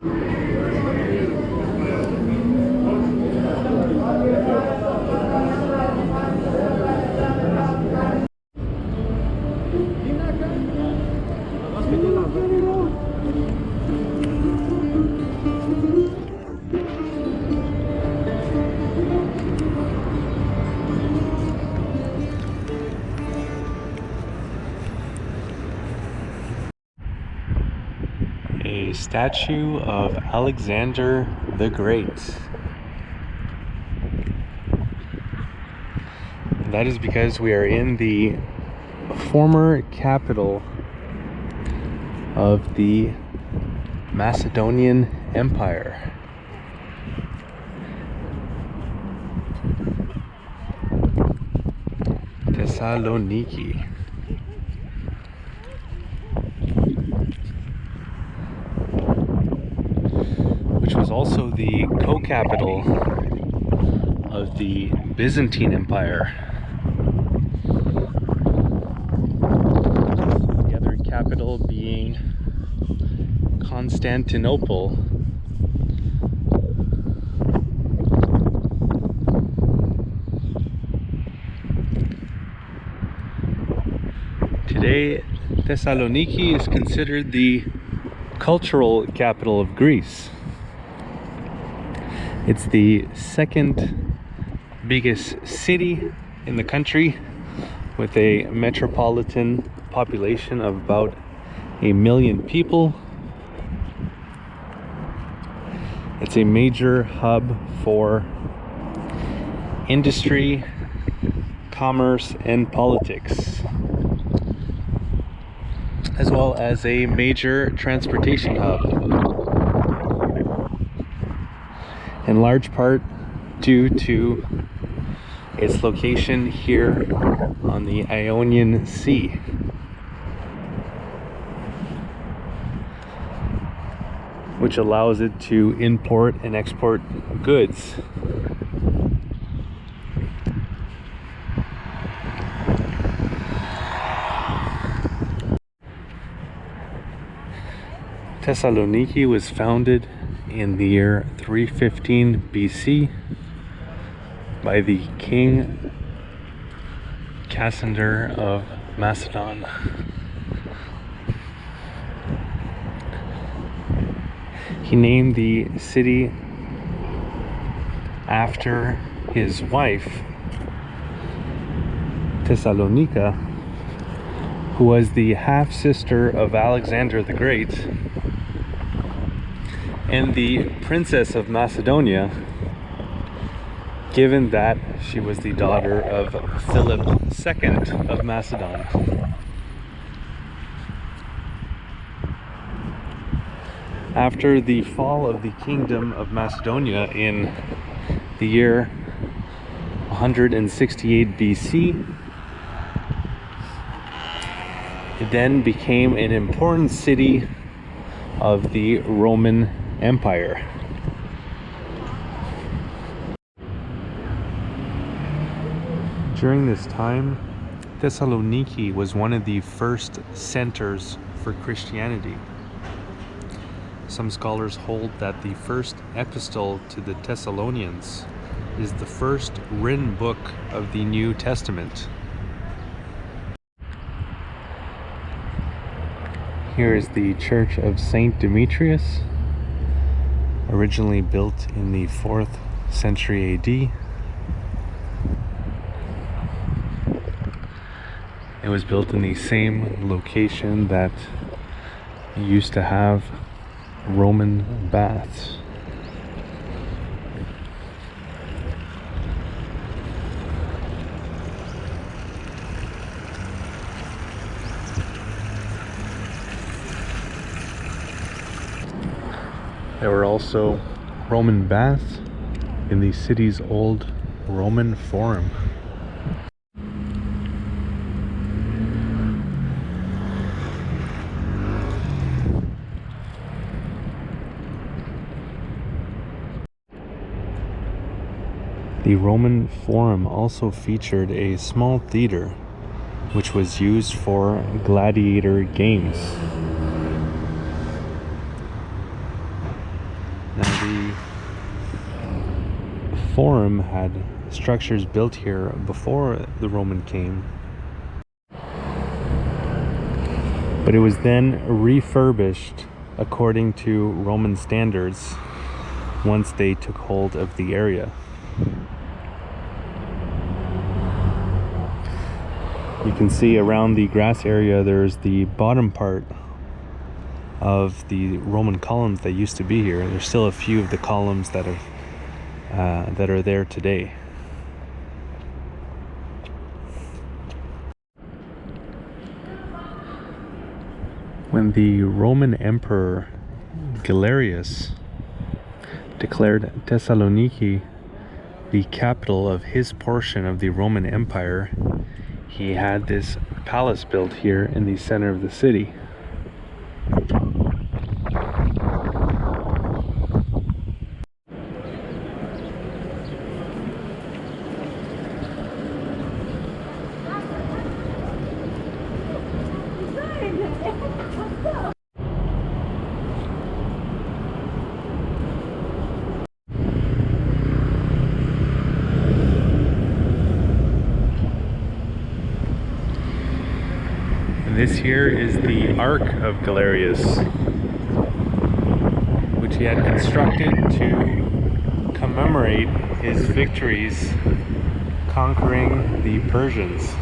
A statue of Alexander the Great. And that is because we are in the former capital of the Macedonian Empire. Thessaloniki. Which was also the co-capital of the Byzantine Empire. The other capital being Constantinople. Today, Thessaloniki is considered the cultural capital of Greece. It's the second biggest city in the country, with a metropolitan population of about 1 million people. It's a major hub for industry, commerce, and politics, as well as a major transportation hub, in large part due to its location here on the Ionian Sea, which allows it to import and export goods. Thessaloniki was founded in the year 315 BC by the king Cassander of Macedon. He named the city after his wife, Thessalonica, who was the half-sister of Alexander the Great and the Princess of Macedonia, given that she was the daughter of Philip II of Macedon. After the fall of the Kingdom of Macedonia in the year 168 BC, it then became an important city of the Roman Empire. During this time, Thessaloniki was one of the first centers for Christianity. Some scholars hold that the first epistle to the Thessalonians is the first written book of the New Testament. Here is the Church of Saint Demetrius, originally built in the 4th century AD. It was built in the same location that used to have Roman baths. There were also Roman baths in the city's old Roman Forum. The Roman Forum also featured a small theater, which was used for gladiator games. Now the Forum had structures built here before the Roman came, but it was then refurbished according to Roman standards once they took hold of the area. You can see around the grass area there's the bottom part of the Roman columns that used to be here. There's still a few of the columns that are there today. When the Roman Emperor Galerius declared Thessaloniki the capital of his portion of the Roman Empire, he had this palace built here in the center of the city. This here is the Ark of Galerius, which he had constructed to commemorate his victories conquering the Persians.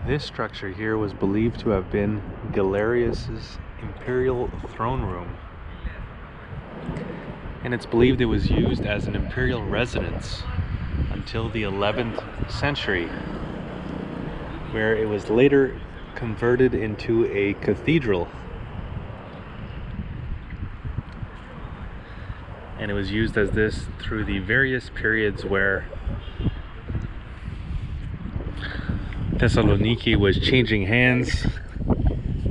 This structure here was believed to have been Galerius's imperial throne room, and it's believed it was used as an imperial residence until the 11th century, where it was later converted into a cathedral, and it was used as this through the various periods where Thessaloniki was changing hands.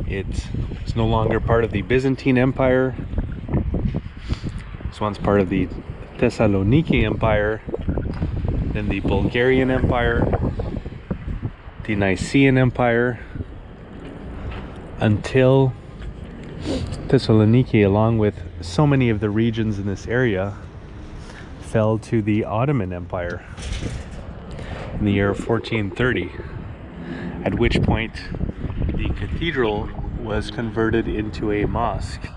It's no longer part of the Byzantine Empire. It's once part of the Thessaloniki Empire, then the Bulgarian Empire, the Nicaean Empire, until Thessaloniki, along with so many of the regions in this area, fell to the Ottoman Empire in the year 1430. At which point the cathedral was converted into a mosque.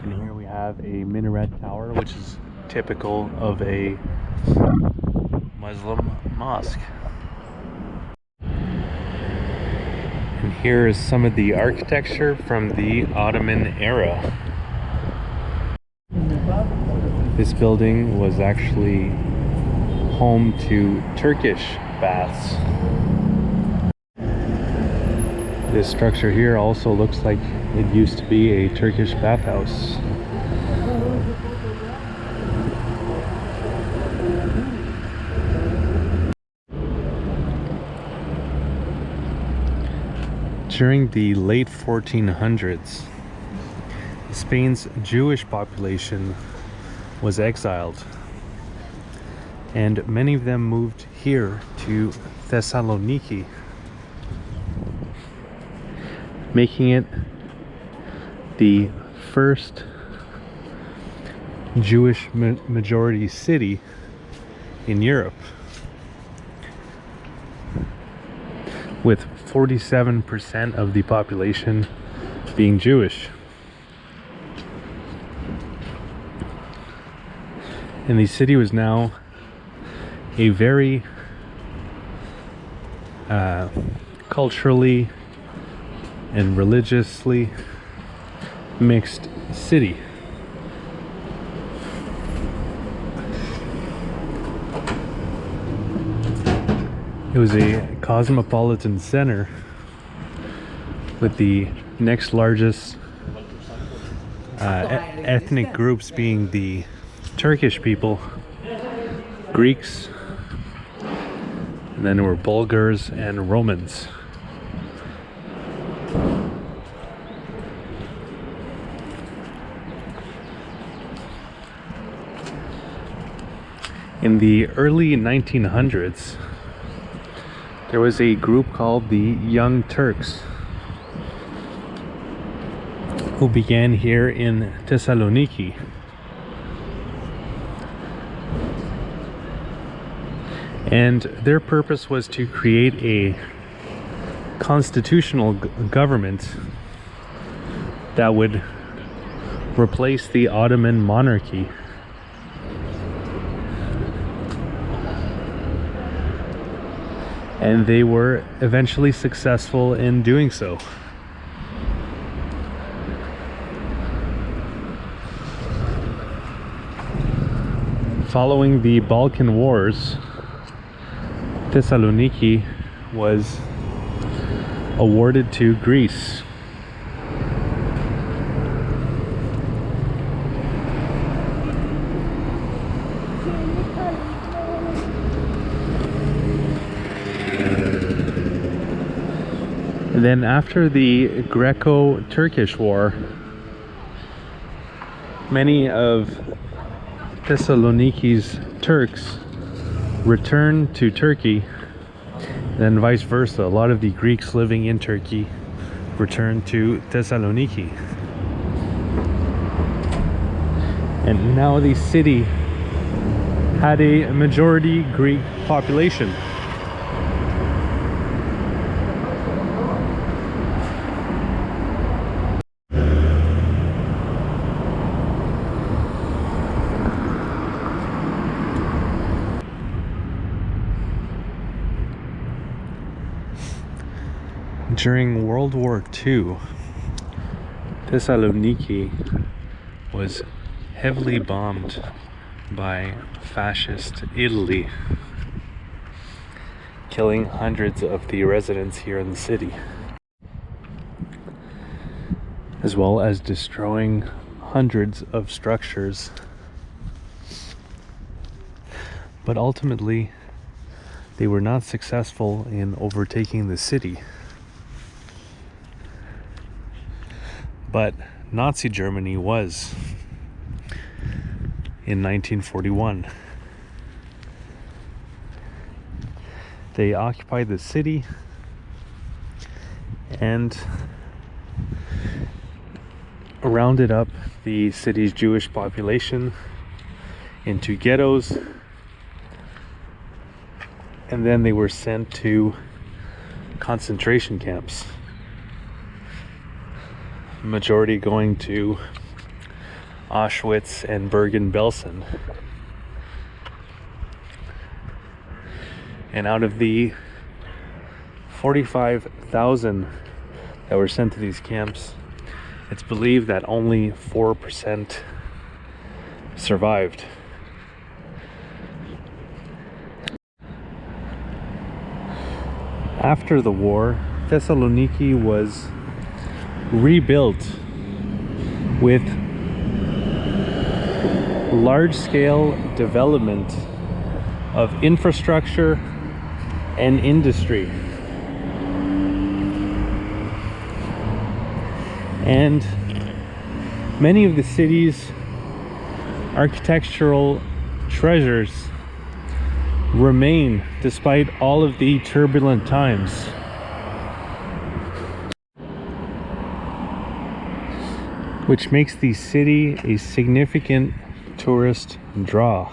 And here we have a minaret tower, which is typical of a Muslim mosque. And here is some of the architecture from the Ottoman era. This building was actually home to Turkish baths. This structure here also looks like it used to be a Turkish bathhouse. During the late 1400s, Spain's Jewish population was exiled, and many of them moved here to Thessaloniki, making it the first Jewish majority city in Europe, with 47% of the population being Jewish. And the city was now a very culturally and religiously mixed city. It was a cosmopolitan center, with the next largest ethnic groups being the Turkish people, Greeks, And then there were Bulgars and Romans. In the early 1900s, there was a group called the Young Turks who began here in Thessaloniki. And their purpose was to create a constitutional government that would replace the Ottoman monarchy. And they were eventually successful in doing so. Following the Balkan Wars, Thessaloniki was awarded to Greece. And then after the Greco-Turkish War, many of Thessaloniki's Turks returned to Turkey, then vice versa. A lot of the Greeks living in Turkey returned to Thessaloniki. And now the city had a majority Greek population. During World War II, Thessaloniki was heavily bombed by fascist Italy, killing hundreds of the residents here in the city, as well as destroying hundreds of structures. But ultimately, they were not successful in overtaking the city. But Nazi Germany was in 1941. They occupied the city and rounded up the city's Jewish population into ghettos, and then they were sent to concentration camps. Majority going to Auschwitz and Bergen-Belsen. And out of the 45,000 that were sent to these camps, it's believed that only 4% survived. After the war, Thessaloniki was rebuilt with large-scale development of infrastructure and industry. And many of the city's architectural treasures remain despite all of the turbulent times. Which makes the city a significant tourist draw.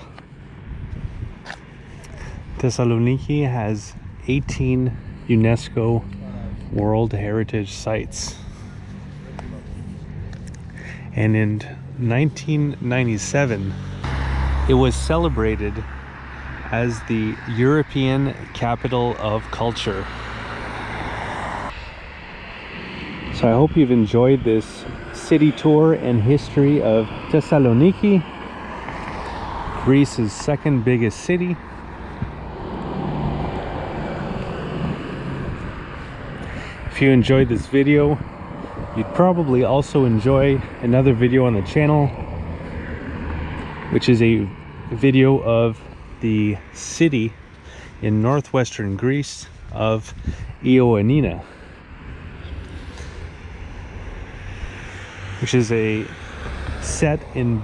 Thessaloniki has 18 UNESCO World Heritage Sites. And in 1997, it was celebrated as the European Capital of Culture. So I hope you've enjoyed this city tour and history of Thessaloniki, Greece's second biggest city. If you enjoyed this video, you'd probably also enjoy another video on the channel, which is a video of the city in northwestern Greece of Ioannina, which is a set in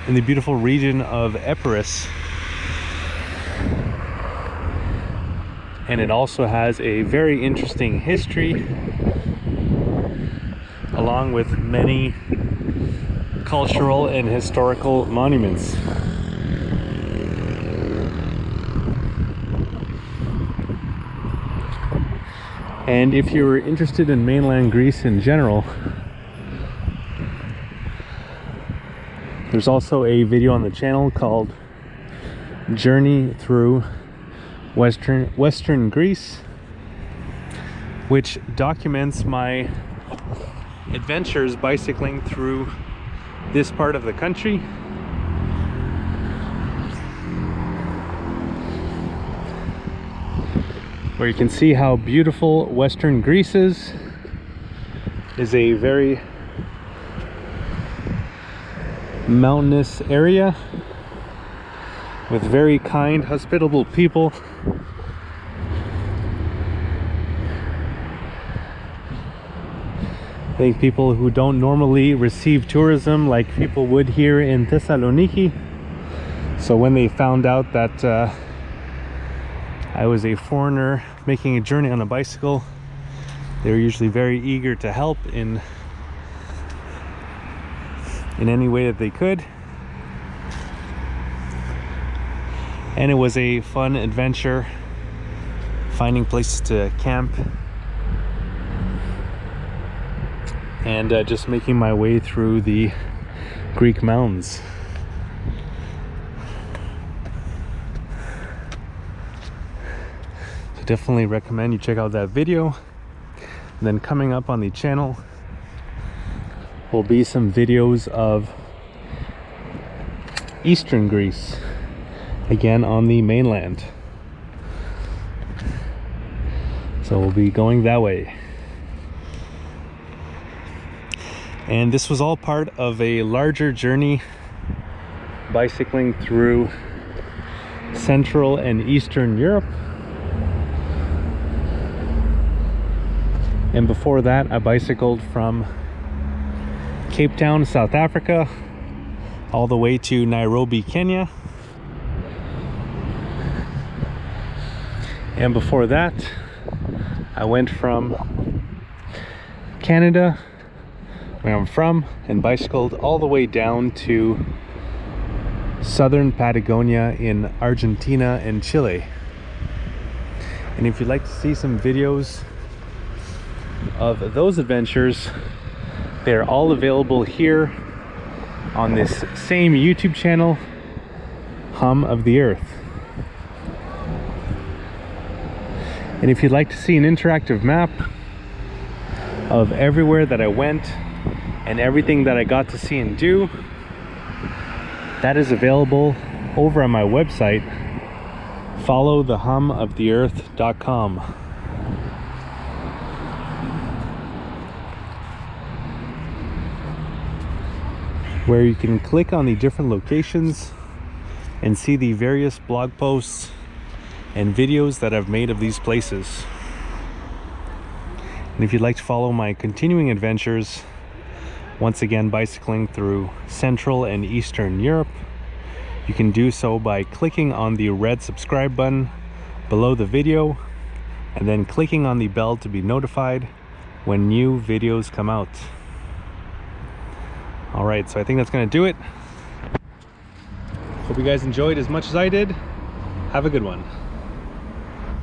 the beautiful region of Epirus. And it also has a very interesting history, along with many cultural and historical monuments. And if you're interested in mainland Greece in general, there's also a video on the channel called Journey Through Western Greece, which documents my adventures bicycling through this part of the country. Where you can see how beautiful Western Greece is a very mountainous area with very kind, hospitable people. I think people who don't normally receive tourism like people would here in Thessaloniki. So when they found out that I was a foreigner making a journey on a bicycle, they were usually very eager to help in any way that they could. And it was a fun adventure, finding places to camp and just making my way through the Greek mountains. So definitely recommend you check out that video. And then coming up on the channel will be some videos of Eastern Greece, again on the mainland. So we'll be going that way. And this was all part of a larger journey bicycling through Central and Eastern Europe. And before that, I bicycled from Cape Town, South Africa, all the way to Nairobi, Kenya. And before that, I went from Canada, where I'm from, and bicycled all the way down to southern Patagonia in Argentina and Chile. And if you'd like to see some videos of those adventures, they're all available here on this same YouTube channel, Hum of the Earth. And if you'd like to see an interactive map of everywhere that I went and everything that I got to see and do, that is available over on my website, followthehumoftheearth.com. where you can click on the different locations and see the various blog posts and videos that I've made of these places. And if you'd like to follow my continuing adventures, once again bicycling through Central and Eastern Europe, you can do so by clicking on the red subscribe button below the video and then clicking on the bell to be notified when new videos come out. Alright, so I think that's going to do it. Hope you guys enjoyed as much as I did. Have a good one.